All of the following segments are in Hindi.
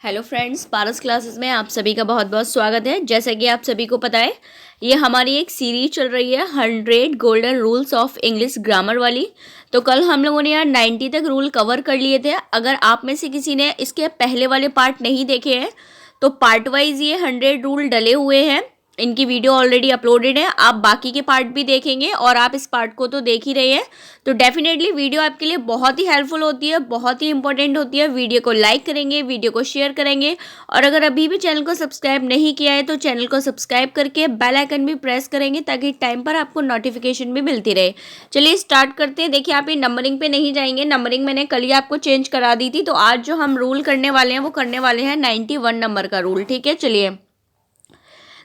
हेलो फ्रेंड्स, पारस क्लासेस में आप सभी का बहुत बहुत स्वागत है। जैसा कि आप सभी को पता है, ये हमारी एक सीरीज चल रही है 100 golden rules of English grammar वाली। तो कल हम लोगों ने यार 90 तक रूल कवर कर लिए थे। अगर आप में से किसी ने इसके पहले वाले पार्ट नहीं देखे हैं तो पार्ट वाइज ये 100 रूल डले हुए हैं, इनकी वीडियो ऑलरेडी अपलोडेड है। आप बाकी के पार्ट भी देखेंगे और आप इस पार्ट को तो देख ही रहे हैं, तो डेफिनेटली वीडियो आपके लिए बहुत ही हेल्पफुल होती है, बहुत ही इंपॉर्टेंट होती है। वीडियो को लाइक करेंगे, वीडियो को शेयर करेंगे, और अगर अभी भी चैनल को सब्सक्राइब नहीं किया है तो चैनल को सब्सक्राइब करके बेल आइकन भी प्रेस करेंगे ताकि टाइम पर आपको नोटिफिकेशन भी मिलती रहे। चलिए स्टार्ट करते हैं। देखिए, आप ये नंबरिंग पे नहीं जाएंगे, नंबरिंग मैंने कल ही आपको चेंज करा दी थी। तो आज जो हम रूल करने वाले हैं वो करने वाले हैं 91 नंबर का रूल। ठीक है, चलिए।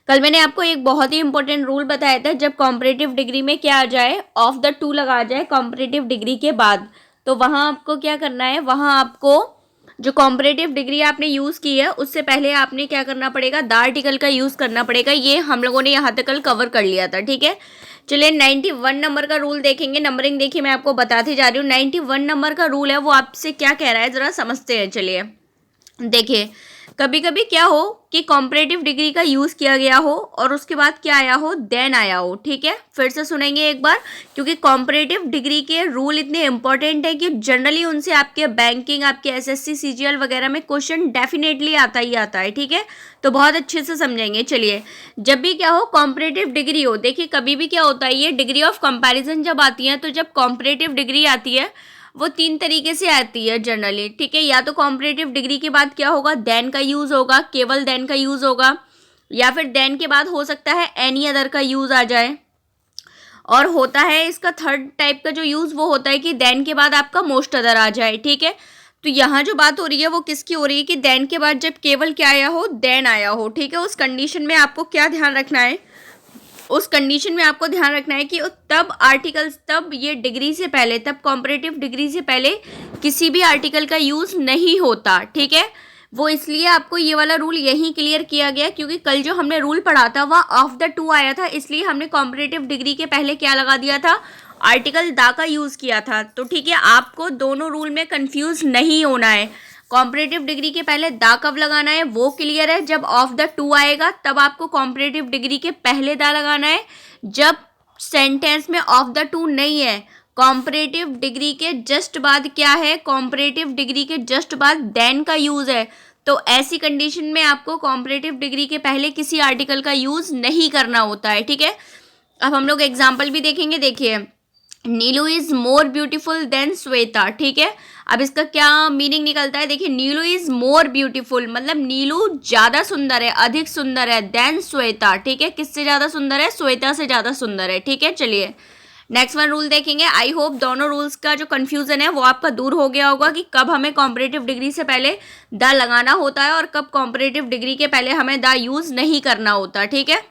कल मैंने आपको एक बहुत ही इंपॉर्टेंट रूल बताया था, जब कॉम्परेटिव डिग्री में क्या आ जाए, ऑफ द टू लगा जाए कॉम्परेटिव डिग्री के बाद, तो वहाँ आपको क्या करना है, वहाँ आपको जो कॉम्परेटिव डिग्री आपने यूज़ की है उससे पहले आपने क्या करना पड़ेगा, द आर्टिकल का यूज़ करना पड़ेगा। ये हम लोगों ने यहाँ तक कल कवर कर लिया था। ठीक है, चलिए 91 नंबर का रूल देखेंगे। नंबरिंग देखिए, मैं आपको बताती जा रही हूँ। 91 नंबर का रूल है, वो आपसे क्या कह रहा है ज़रा समझते हैं। चलिए देखिए, कभी कभी क्या हो कि कॉम्परेटिव डिग्री का यूज़ किया गया हो और उसके बाद क्या आया हो, देन आया हो। ठीक है, फिर से सुनेंगे एक बार, क्योंकि कॉम्परेटिव डिग्री के रूल इतने इंपॉर्टेंट है कि जनरली उनसे आपके बैंकिंग, आपके एसएससी सीजीएल वगैरह में क्वेश्चन डेफिनेटली आता ही आता है। ठीक है, तो बहुत अच्छे से समझेंगे। चलिए, जब भी क्या हो, कॉम्परेटिव डिग्री हो, देखिए कभी भी क्या होता है, ये डिग्री ऑफ कंपैरिजन जब आती है, तो जब कॉम्परेटिव डिग्री आती है वो तीन तरीके से आती है जनरली। ठीक है, या तो कॉम्परेटिव डिग्री के बाद क्या होगा, देन का यूज़ होगा, केवल देन का यूज़ होगा, या फिर देन के बाद हो सकता है एनी अदर का यूज़ आ जाए, और होता है इसका थर्ड टाइप का जो यूज़ वो होता है कि देन के बाद आपका मोस्ट अदर आ जाए। ठीक है, तो यहाँ जो बात हो रही है वो किसकी हो रही है कि देन के बाद जब केवल क्या आया हो, देन आया हो। ठीक है, उस कंडीशन में आपको क्या ध्यान रखना है, उस कंडीशन में आपको ध्यान रखना है कि तब आर्टिकल्स, तब ये डिग्री से पहले, तब कॉम्परेटिव डिग्री से पहले किसी भी आर्टिकल का यूज़ नहीं होता। ठीक है, वो इसलिए आपको ये वाला रूल यहीं क्लियर किया गया क्योंकि कल जो हमने रूल पढ़ा था वह ऑफ द टू आया था, इसलिए हमने कॉम्परेटिव डिग्री के पहले क्या लगा दिया था, आर्टिकल दा का यूज़ किया था। तो ठीक है, आपको दोनों रूल में कंफ्यूज नहीं होना है। कॉम्परेटिव डिग्री के पहले दा कब लगाना है वो क्लियर है, जब ऑफ द टू आएगा तब आपको कॉम्परेटिव डिग्री के पहले दा लगाना है। जब सेंटेंस में ऑफ द टू नहीं है, कॉम्परेटिव डिग्री के जस्ट बाद क्या है, कॉम्परेटिव डिग्री के जस्ट बाद देन का यूज़ है, तो ऐसी कंडीशन में आपको कॉम्परेटिव डिग्री के पहले किसी आर्टिकल का यूज़ नहीं करना होता है। ठीक है, अब हम लोग एग्जाम्पल भी देखेंगे। देखिए, Neelu is more beautiful than Shweta. ठीक है, अब इसका क्या मीनिंग निकलता है, देखिए नीलू इज मोर ब्यूटीफुल मतलब नीलू ज्यादा सुंदर है, अधिक सुंदर है, देन श्वेता। ठीक है, किससे ज्यादा सुंदर है, श्वेता से ज्यादा सुंदर है। ठीक है, चलिए नेक्स्ट वन रूल देखेंगे। आई होप दोनों रूल्स का जो कंफ्यूजन है वो आपका दूर हो गया होगा कि कब हमें कॉम्परेटिव डिग्री से पहले द लगाना होता है और कब कॉम्परेटिव डिग्री के पहले हमें द यूज नहीं करना होता। ठीक है,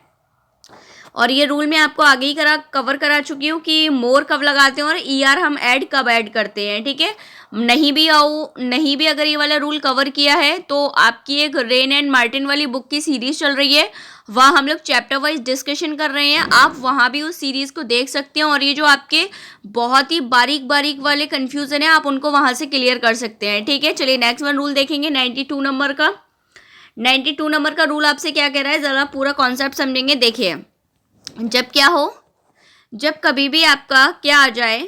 और ये रूल मैं आपको आगे ही कवर करा चुकी हूँ कि मोर कब लगाते हैं और ईआर हम ऐड कब ऐड करते हैं। ठीक है, नहीं भी अगर ये वाला रूल कवर किया है तो आपकी एक रेन एंड मार्टिन वाली बुक की सीरीज चल रही है, वहाँ हम लोग चैप्टर वाइज डिस्कशन कर रहे हैं, आप वहाँ भी उस सीरीज को देख सकते हैं, और ये जो आपके बहुत ही बारीक बारीक वाले कन्फ्यूजन है आप उनको वहाँ से क्लियर कर सकते हैं। ठीक है, चलिए नेक्स्ट वन रूल देखेंगे 92 नंबर का। 92 नंबर का रूल आपसे क्या कह रहा है, ज़रा पूरा कॉन्सेप्ट समझेंगे। देखिए, जब क्या हो, जब कभी भी आपका क्या आ जाए,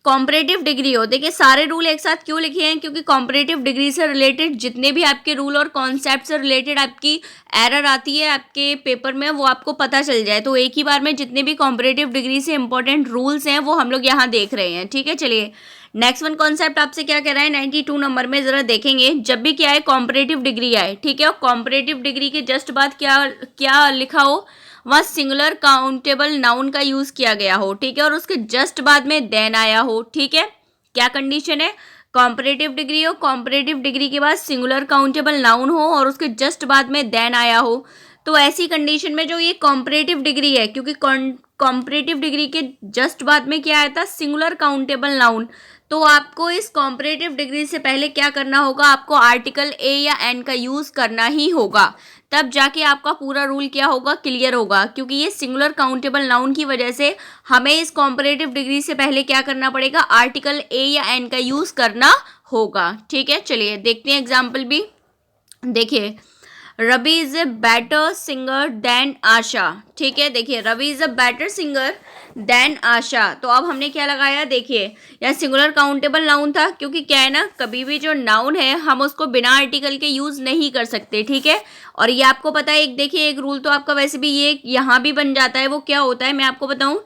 कॉम्परेटिव डिग्री हो, देखिए सारे रूल एक साथ क्यों लिखे हैं, क्योंकि कॉम्परेटिव डिग्री से रिलेटेड जितने भी आपके रूल और कॉन्सेप्ट से रिलेटेड आपकी एरर आती है आपके पेपर में वो आपको पता चल जाए, तो एक ही बार में जितने भी कॉम्परेटिव डिग्री से इंपॉर्टेंट रूल्स हैं वो हम लोग यहाँ देख रहे हैं। ठीक है, चलिए नेक्स्ट वन कॉन्सेप्ट आपसे क्या कह रहा है 92 नंबर में, ज़रा देखेंगे। जब भी क्या है, कॉम्परेटिव डिग्री आए, ठीक है, और कॉम्परेटिव डिग्री के जस्ट बाद क्या क्या लिखा हो, वहाँ सिंगुलर काउंटेबल नाउन का यूज़ किया गया हो। ठीक है, और उसके जस्ट बाद में देन आया हो। ठीक है, क्या कंडीशन है, कॉम्परेटिव डिग्री हो, कॉम्परेटिव डिग्री के बाद सिंगुलर काउंटेबल नाउन हो और उसके जस्ट बाद में देन आया हो, तो ऐसी कंडीशन में जो ये कॉम्परेटिव डिग्री है, क्योंकि कॉम्परेटिव डिग्री के जस्ट बाद में क्या आया था, सिंगुलर काउंटेबल नाउन, तो आपको इस कॉम्परेटिव डिग्री से पहले क्या करना होगा, आपको आर्टिकल ए या एन का यूज़ करना ही होगा, तब जाके आपका पूरा रूल क्या होगा, क्लियर होगा, क्योंकि ये सिंगुलर काउंटेबल नाउन की वजह से हमें इस कॉम्परेटिव डिग्री से पहले क्या करना पड़ेगा, आर्टिकल ए या एन का यूज़ करना होगा। ठीक है, चलिए देखते हैं एग्जाम्पल भी। देखिए, Ravi is a better singer than Asha. ठीक है, देखिए Ravi is a better singer than Asha. तो अब हमने क्या लगाया, देखिए यहाँ सिंगुलर काउंटेबल नाउन था, क्योंकि क्या है ना, कभी भी जो नाउन है हम उसको बिना आर्टिकल के यूज नहीं कर सकते। ठीक है, और ये आपको पता है, एक देखिए एक रूल तो आपका वैसे भी ये यहाँ भी बन जाता है। वो क्या होता है मैं आपको बताऊं,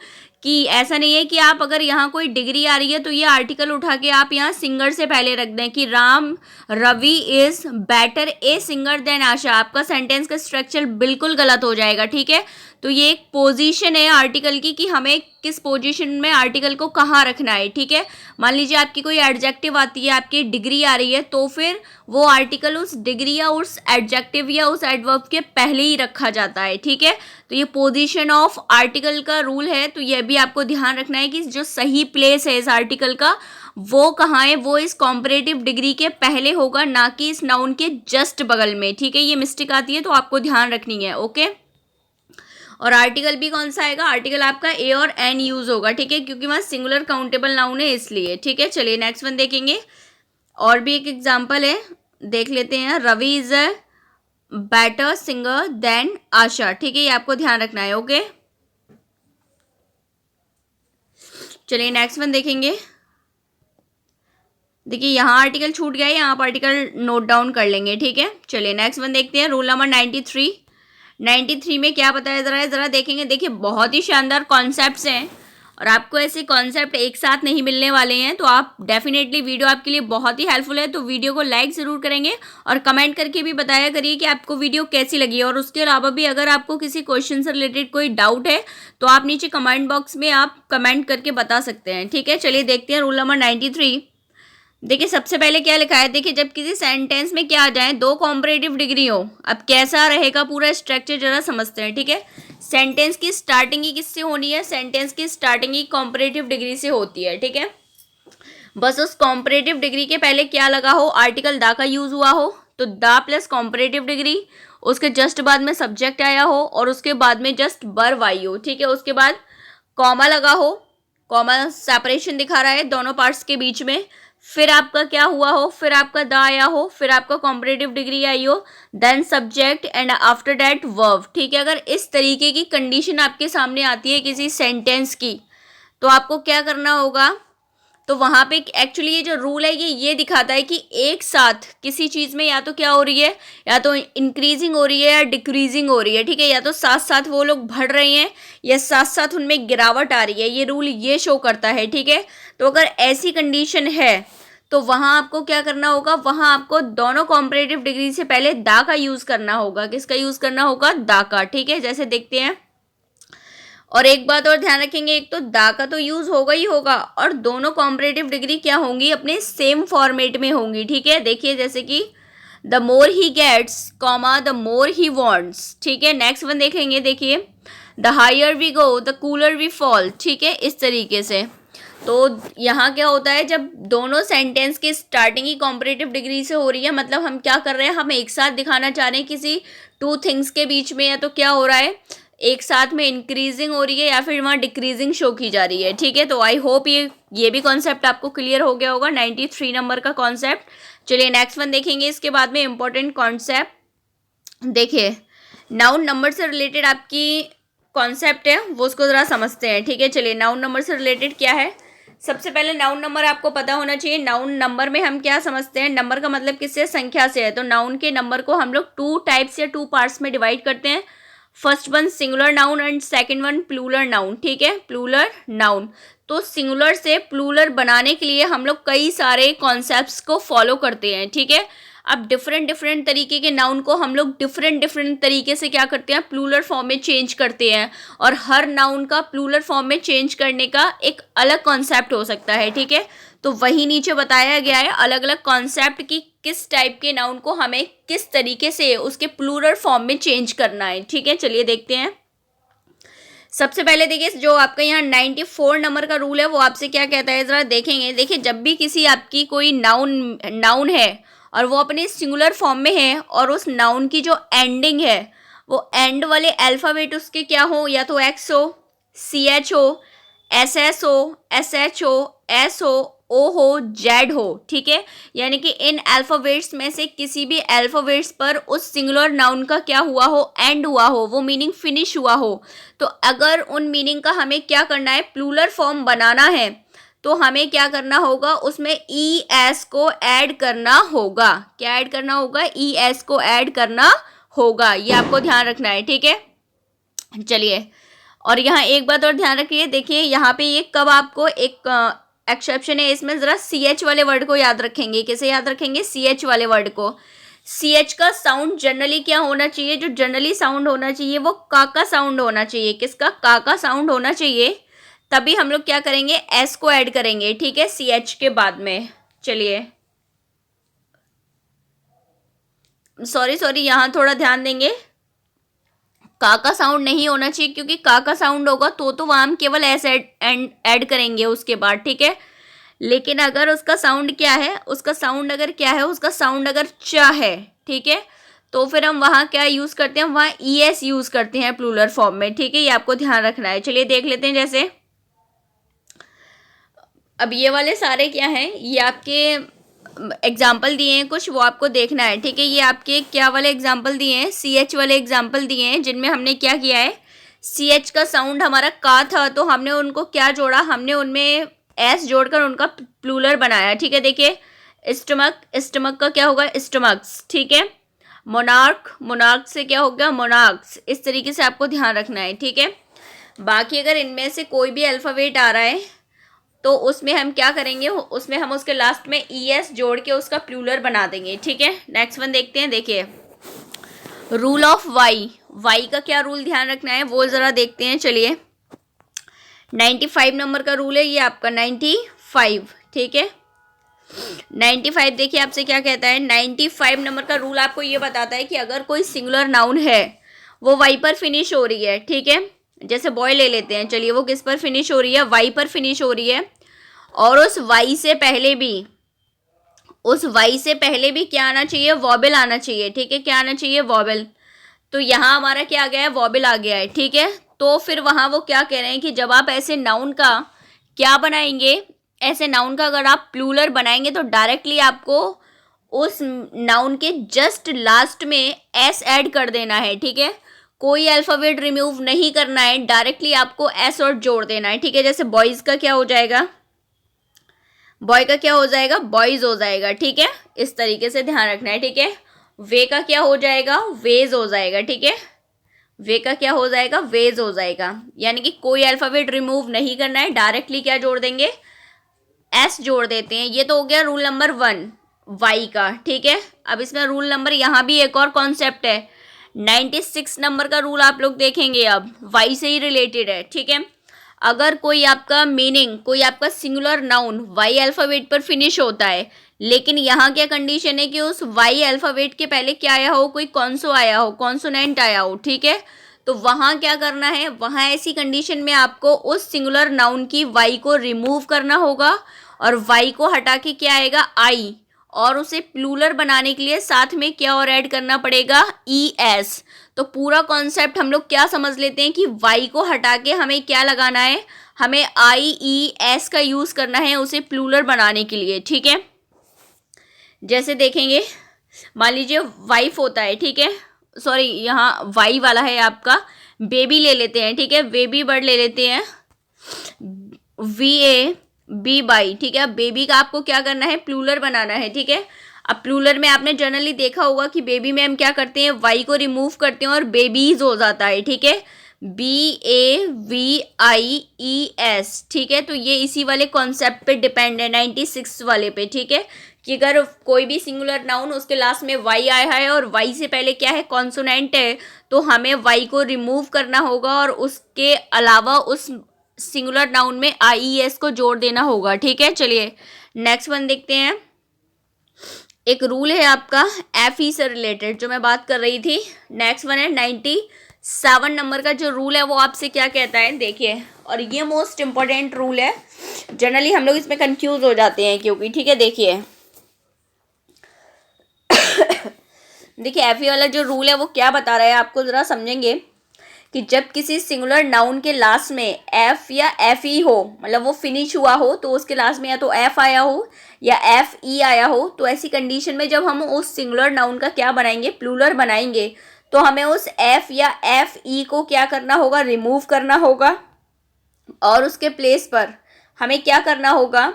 कि ऐसा नहीं है कि आप अगर यहाँ कोई डिग्री आ रही है तो ये आर्टिकल उठा के आप यहाँ सिंगर से पहले रख दें कि Ram Ravi is better a singer than Asha. आपका सेंटेंस का स्ट्रक्चर बिल्कुल गलत हो जाएगा। ठीक है, तो ये एक पोजीशन है आर्टिकल की कि हमें किस पोजीशन में आर्टिकल को कहाँ रखना है। ठीक है, मान लीजिए आपकी कोई एडजेक्टिव आती है, आपकी डिग्री आ रही है, तो फिर वो आर्टिकल उस डिग्री या उस एडजेक्टिव या उस एडवर्ब के पहले ही रखा जाता है। ठीक है, तो ये पोजीशन ऑफ आर्टिकल का रूल है। तो ये भी आपको ध्यान रखना है कि जो सही प्लेस है इस आर्टिकल का वो कहाँ है, वो इस कॉम्परेटिव डिग्री के पहले होगा, ना कि इस नाउन के जस्ट बगल में। ठीक है, ये मिस्टेक आती है तो आपको ध्यान रखनी है। ओके, और आर्टिकल भी कौन सा आएगा, आर्टिकल आपका ए और एन यूज होगा। ठीक है, क्योंकि वहाँ सिंगुलर काउंटेबल नाउन है इसलिए। ठीक है, चलिए नेक्स्ट वन देखेंगे। और भी एक एग्जाम्पल है, देख लेते हैं। Ravi is a better singer than Asha. ठीक है, ये आपको ध्यान रखना है। ओके, चलिए नेक्स्ट वन देखेंगे। देखिए यहाँ आर्टिकल छूट गया है, यहाँ आप आर्टिकल नोट डाउन कर लेंगे। ठीक है, चलिए नेक्स्ट वन देखते हैं। रूल नंबर 93 में क्या बताया जरा जरा देखेंगे। देखिए बहुत ही शानदार कॉन्सेप्ट्स हैं और आपको ऐसे कॉन्सेप्ट एक साथ नहीं मिलने वाले हैं, तो आप डेफिनेटली वीडियो आपके लिए बहुत ही हेल्पफुल है। तो वीडियो को लाइक ज़रूर करेंगे और कमेंट करके भी बताया करिए कि आपको वीडियो कैसी लगी। और उसके अलावा भी अगर आपको किसी क्वेश्चन से रिलेटेड कोई डाउट है तो आप नीचे कमेंट बॉक्स में आप कमेंट करके बता सकते हैं। ठीक है, चलिए देखते हैं रूल नंबर 93। देखिए सबसे पहले क्या लिखा है, देखिए जब किसी सेंटेंस में क्या आ जाए, दो कॉम्परेटिव डिग्री हो, अब कैसा रहेगा पूरा स्ट्रक्चर जरा समझते हैं। ठीक है, सेंटेंस की स्टार्टिंग ही किससे होनी है, सेंटेंस की स्टार्टिंग ही कॉम्परेटिव डिग्री से होती है। ठीक है, बस उस कॉम्परेटिव डिग्री के पहले क्या लगा हो, आर्टिकल दा का यूज हुआ हो, तो दा प्लस कॉम्परेटिव डिग्री, उसके जस्ट बाद में सब्जेक्ट आया हो और उसके बाद में जस्ट वर्ब आई हो। ठीक है, उसके बाद कॉमा लगा हो, कॉमा सेपरेशन दिखा रहा है दोनों पार्ट्स के बीच में, फिर आपका क्या हुआ हो, फिर आपका द आया हो, फिर आपका कॉम्परेटिव डिग्री आई हो, then subject and after that verb. ठीक है, अगर इस तरीके की कंडीशन आपके सामने आती है किसी सेंटेंस की, तो आपको क्या करना होगा, तो वहाँ पे एक्चुअली ये जो रूल है ये दिखाता है कि एक साथ किसी चीज़ में या तो क्या हो रही है, या तो इंक्रीजिंग हो रही है या डिक्रीजिंग हो रही है। ठीक है, या तो साथ साथ वो लोग बढ़ रहे हैं या साथ साथ उनमें गिरावट आ रही है, ये रूल ये शो करता है। ठीक है, तो अगर ऐसी कंडीशन है तो वहाँ आपको क्या करना होगा, वहाँ आपको दोनों कॉम्परेटिव डिग्री से पहले दा का यूज़ करना होगा। किसका यूज़ करना होगा, दा का। ठीक है, जैसे देखते हैं। और एक बात और ध्यान रखेंगे, एक तो दा का तो यूज होगा ही होगा, और दोनों कॉम्परेटिव डिग्री क्या होंगी, अपने सेम फॉर्मेट में होंगी। ठीक है, देखिए जैसे कि the more he gets comma the more he wants. ठीक है, नेक्स्ट वन देखेंगे। देखिए the higher we go the cooler we fall. ठीक है, इस तरीके से। तो यहाँ क्या होता है, जब दोनों सेंटेंस की स्टार्टिंग ही कॉम्परेटिव डिग्री से हो रही है, मतलब हम क्या कर रहे हैं, हम एक साथ दिखाना चाह रहे हैं किसी टू थिंग्स के बीच में, या तो क्या हो रहा है, एक साथ में इंक्रीजिंग हो रही है या फिर वहाँ डिक्रीजिंग शो की जा रही है। ठीक है, तो आई होप ये भी कॉन्सेप्ट आपको क्लियर हो गया होगा, 93 नंबर का कॉन्सेप्ट। चलिए नेक्स्ट वन देखेंगे, इसके बाद में इंपॉर्टेंट कॉन्सेप्ट। देखिए नाउन नंबर से रिलेटेड आपकी कॉन्सेप्ट है, वो उसको ज़रा समझते हैं। ठीक है, चलिए नाउन नंबर से रिलेटेड क्या है, सबसे पहले नाउन नंबर आपको पता होना चाहिए। नाउन नंबर में हम क्या समझते हैं, नंबर का मतलब किससे, संख्या से है। तो नाउन के नंबर को हम लोग टू टाइप्स या टू पार्ट्स में डिवाइड करते हैं। First one singular noun and second one plural noun. ठीक है, प्लूरल नाउन। तो सिंगुलर से प्लूरल बनाने के लिए हम लोग कई सारे कॉन्सेप्ट्स को फॉलो करते हैं। ठीक है, अब डिफरेंट डिफरेंट तरीके के नाउन को हम लोग डिफरेंट डिफरेंट तरीके से क्या करते हैं, प्लूरल फॉर्म में चेंज करते हैं, और हर नाउन का प्लूरल फॉर्म में चेंज करने का एक अलग कॉन्सेप्ट हो सकता है। ठीक है, तो वही नीचे बताया गया है अलग अलग कॉन्सेप्ट की किस टाइप के नाउन को हमें किस तरीके से उसके प्लूरल फॉर्म में चेंज करना है। ठीक है, चलिए देखते हैं। सबसे पहले देखिए जो आपका यहाँ 94 नंबर का रूल है वो आपसे क्या कहता है, जरा देखेंगे। देखिए जब भी किसी आपकी कोई नाउन है और वो अपने सिंगुलर फॉर्म में है, और उस नाउन की जो एंडिंग है वो एंड वाले अल्फ़ाबेट उसके क्या हो, या तो एक्स हो, सी एच हो, एस एस हो, एस एच हो, एस हो, ओ हो, जेड हो, ठीक है, यानी कि इन अल्फाबेट्स में से किसी भी अल्फाबेट्स पर उस सिंगुलर नाउन का क्या हुआ हो, एंड हुआ हो, वो मीनिंग फिनिश हुआ हो, तो अगर उन मीनिंग का हमें क्या करना है, प्लूरल फॉर्म बनाना है, तो हमें क्या करना होगा, उसमें ई एस को ऐड करना होगा। क्या ऐड करना होगा, ई एस को ऐड करना होगा, ये आपको ध्यान रखना है, ठीक है। चलिए, और यहाँ एक बात और ध्यान रखिए, देखिए यहाँ पे ये कब आपको एक एक्सेप्शन है इसमें, जरा सी एच वाले वर्ड को याद रखेंगे। कैसे याद रखेंगे, सी एच वाले वर्ड को। सी एच का साउंड जनरली क्या होना चाहिए, जो जनरली साउंड होना चाहिए वो का साउंड होना चाहिए। किसका, का साउंड होना चाहिए, तभी हम लोग क्या करेंगे, एस को ऐड करेंगे, ठीक है, सी एच के बाद में। चलिए, सॉरी यहाँ थोड़ा ध्यान देंगे, का साउंड नहीं होना चाहिए, क्योंकि का साउंड होगा तो वहां हम केवल एस ऐड करेंगे उसके बाद, ठीक है। लेकिन अगर उसका साउंड क्या है, उसका साउंड अगर क्या है, उसका साउंड अगर च है, ठीक है, तो फिर हम वहां क्या यूज करते हैं, वहां ई एस यूज करते हैं प्लूरल फॉर्म में, ठीक है, ये आपको ध्यान रखना है। चलिए देख लेते हैं, जैसे अब ये वाले सारे क्या हैं, ये आपके एग्जाम्पल दिए हैं कुछ, वो आपको देखना है, ठीक है। ये आपके क्या वाले एग्जाम्पल दिए हैं, सी एच वाले एग्जाम्पल दिए हैं, जिनमें हमने क्या किया है, सी एच का साउंड हमारा का था, तो हमने उनको क्या जोड़ा, हमने उनमें एस जोड़कर उनका प्लूरल बनाया, ठीक है। देखिए, स्टमक, स्टमक का क्या होगा, स्टमक्स, ठीक है। मोनार्क, मोनार्क से क्या होगा, मोनार्क्स। इस तरीके से आपको ध्यान रखना है, ठीक है। बाकी अगर इनमें से कोई भी अल्फ़ाबेट आ रहा है, तो उसमें हम क्या करेंगे, उसमें हम उसके लास्ट में ई एस जोड़ के उसका प्लूरल बना देंगे, ठीक है। नेक्स्ट वन देखते हैं, देखिए, रूल ऑफ वाई, वाई का क्या रूल ध्यान रखना है वो ज़रा देखते हैं। चलिए, 95 नंबर का रूल है ये आपका, 95, ठीक है। 95 देखिए आपसे क्या कहता है, 95 नंबर का रूल आपको ये बताता है कि अगर कोई सिंगुलर नाउन है, वो वाई पर फिनिश हो रही है, ठीक है। जैसे बॉय ले लेते हैं, चलिए, वो किस पर फिनिश हो रही है, वाई पर फिनिश हो रही है, और उस वाई से पहले भी, उस वाई से पहले भी क्या आना चाहिए, वॉबल आना चाहिए, ठीक है। क्या आना चाहिए, वॉबल। तो यहाँ हमारा क्या आ गया है, वॉबल आ गया है, ठीक है। तो फिर वहाँ वो क्या कह रहे हैं कि जब आप ऐसे नाउन का क्या बनाएंगे, ऐसे नाउन का अगर आप प्लूरल बनाएंगे, तो डायरेक्टली आपको उस नाउन के जस्ट लास्ट में एस ऐड कर देना है, ठीक है। कोई अल्फ़ाबेट रिमूव नहीं करना है, डायरेक्टली आपको एस और जोड़ देना है, ठीक है। जैसे बॉयज़ का क्या हो जाएगा, बॉय का क्या हो जाएगा, बॉयज हो जाएगा, ठीक है। इस तरीके से ध्यान रखना है, ठीक है। वे का क्या हो जाएगा, वेज हो जाएगा, ठीक है। वे का क्या हो जाएगा, वेज हो जाएगा, यानी कि कोई अल्फ़ाबेट रिमूव नहीं करना है, डायरेक्टली क्या जोड़ देंगे, एस जोड़ देते हैं। ये तो हो गया रूल नंबर 1 वाई का, ठीक है। अब इसमें रूल नंबर, यहाँ भी एक और कॉन्सेप्ट है, 96 नंबर का रूल आप लोग देखेंगे, अब वाई से ही रिलेटेड है, ठीक है। अगर कोई आपका मीनिंग, कोई आपका सिंगुलर नाउन वाई अल्फ़ाबेट पर फिनिश होता है, लेकिन यहाँ क्या कंडीशन है कि उस वाई अल्फ़ाबेट के पहले क्या आया हो, कोई कॉन्सो आया हो, कॉन्सोनेंट आया हो, ठीक है। तो वहाँ क्या करना है, वहाँ ऐसी कंडीशन में आपको उस सिंगुलर नाउन की वाई को रिमूव करना होगा, और वाई को हटा के क्या आएगा, आई, और उसे प्लूरल बनाने के लिए साथ में क्या और ऐड करना पड़ेगा, ई एस। तो पूरा कॉन्सेप्ट हम लोग क्या समझ लेते हैं कि वाई को हटा के हमें क्या लगाना है, हमें आई ई एस का यूज़ करना है उसे प्लूरल बनाने के लिए, ठीक है। जैसे देखेंगे, मान लीजिए वाइफ होता है, ठीक है, सॉरी यहाँ वाई वाला है आपका, बेबी ले लेते हैं, ठीक है, बेबी वर्ड ले लेते हैं, वी ए बी बाई, ठीक है। अब बेबी का आपको क्या करना है, प्लूरल बनाना है, ठीक है। अब प्लूरल में आपने जनरली देखा होगा कि बेबी में हम क्या करते हैं, वाई को रिमूव करते हैं और बेबीज हो जाता है, ठीक है, B A V I E S, ठीक है। तो ये इसी वाले कॉन्सेप्ट पे डिपेंड है, 96 वाले पे, ठीक है, कि अगर कोई भी सिंगुलर नाउन उसके लास्ट में वाई आया है और वाई से पहले क्या है, कॉन्सोनेंट है, तो हमें वाई को रिमूव करना होगा और उसके अलावा उस सिंगुलर नाउन में आई ई एस को जोड़ देना होगा, ठीक है। चलिए नेक्स्ट वन देखते हैं। एक रूल है आपका एफ ई से रिलेटेड, जो मैं बात कर रही थी। नेक्स्ट वन है 97 नंबर का जो रूल है, वो आपसे क्या कहता है, देखिए, और ये मोस्ट इंपॉर्टेंट रूल है, जनरली हम लोग इसमें कंफ्यूज हो जाते हैं क्योंकि, ठीक है। देखिए देखिए एफ ई वाला जो रूल है वो क्या बता रहा है आपको, ज़रा समझेंगे कि जब किसी सिंगुलर नाउन के लास्ट में एफ या एफ ई हो, मतलब वो फिनिश हुआ हो तो उसके लास्ट में या तो एफ आया हो या एफ ई आया हो, तो ऐसी कंडीशन में जब हम उस सिंगुलर नाउन का क्या बनाएंगे, प्लूरल बनाएंगे, तो हमें उस एफ या एफ ई को क्या करना होगा, रिमूव करना होगा और उसके प्लेस पर हमें क्या करना होगा।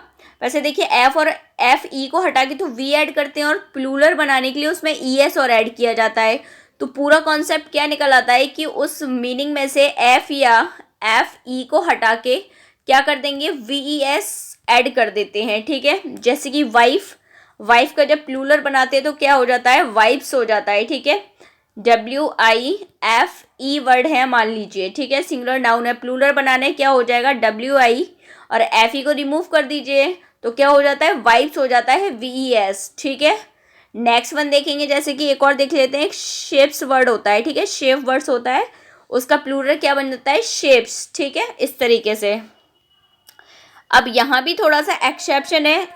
वैसे देखिए एफ और एफ ई को हटा के तो वी ऐड करते हैं और प्लूरल बनाने के लिए उसमें ई एस और ऐड किया जाता है। तो पूरा कॉन्सेप्ट क्या निकल आता है कि उस मीनिंग में से एफ या एफ ई को हटा के क्या कर देंगे, वी ई एस ऐड कर देते हैं। ठीक है, जैसे कि वाइफ, वाइफ का जब प्लूरल बनाते हैं तो क्या हो जाता है, वाइफ्स हो जाता है। ठीक है, WIFE वर्ड है मान लीजिए। ठीक है, सिंगुलर नाउन है, प्लूरल बनाना है, क्या हो जाएगा, WI और FE को रिमूव कर दीजिए तो क्या हो जाता है, वाइफ्स हो जाता है, VES। ठीक है, नेक्स्ट वन देखेंगे, जैसे कि एक और देख लेते हैं, एक शेप्स वर्ड होता है। ठीक है, शेप वर्ड्स होता है, उसका प्लूरल क्या बन जाता है, शेप्स। ठीक है, इस तरीके से। अब यहाँ भी थोड़ा सा एक्सेप्शन है,